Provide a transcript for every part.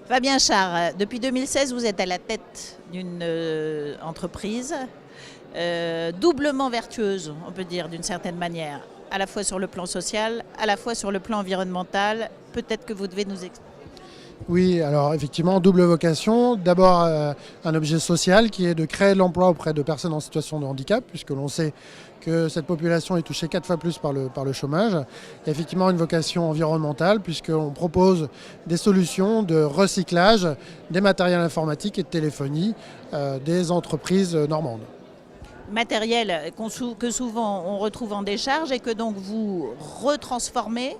Fabien Char, depuis 2016, vous êtes à la tête d'une entreprise doublement vertueuse, on peut dire d'une certaine manière, à la fois sur le plan social, à la fois sur le plan environnemental. Peut-être que vous devez nous expliquer. Oui, alors effectivement, double vocation. D'abord, un objet social qui est de créer de l'emploi auprès de personnes en situation de handicap, puisque l'on sait que cette population est touchée 4 fois plus par le chômage. Et effectivement, une vocation environnementale, puisqu'on propose des solutions de recyclage des matériels informatiques et de téléphonie des entreprises normandes. Matériel que souvent on retrouve en décharge et que donc vous retransformez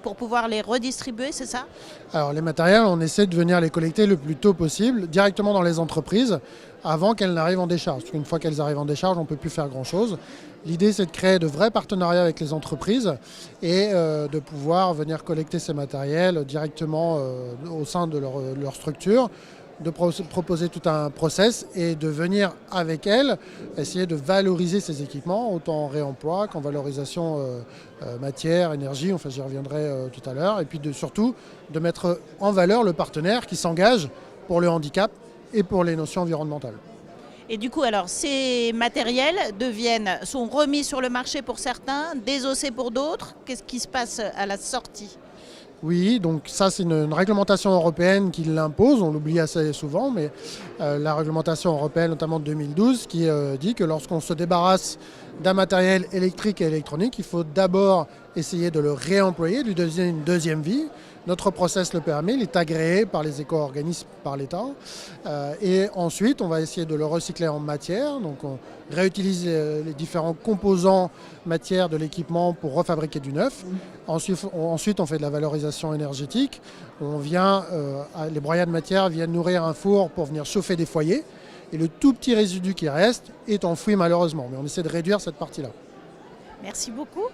pour pouvoir les redistribuer, c'est ça? Alors les matériels, on essaie de venir les collecter le plus tôt possible, directement dans les entreprises, avant qu'elles n'arrivent en décharge. Parce qu'une fois qu'elles arrivent en décharge, on ne peut plus faire grand-chose. L'idée, c'est de créer de vrais partenariats avec les entreprises et de pouvoir venir collecter ces matériels directement au sein de leur structure, de proposer tout un process et de venir avec elles essayer de valoriser ces équipements, autant en réemploi qu'en valorisation matière, énergie, enfin j'y reviendrai tout à l'heure, et puis surtout de mettre en valeur le partenaire qui s'engage pour le handicap et pour les notions environnementales. Et du coup, alors, ces matériels sont remis sur le marché pour certains, désossés pour d'autres. Qu'est-ce qui se passe à la sortie ? Oui, donc ça c'est une réglementation européenne qui l'impose, on l'oublie assez souvent, mais la réglementation européenne notamment de 2012 qui dit que lorsqu'on se débarrasse d'un matériel électrique et électronique, il faut d'abord essayer de le réemployer, de lui donner une deuxième vie. Notre process le permet, il est agréé par les éco-organismes, par l'État. Et ensuite, on va essayer de le recycler en matière. Donc on réutilise les différents composants matière de l'équipement pour refabriquer du neuf. Ensuite, on fait de la valorisation énergétique. Les broyats de matière viennent nourrir un four pour venir chauffer des foyers. Et le tout petit résidu qui reste est enfoui malheureusement. Mais on essaie de réduire cette partie-là. Merci beaucoup.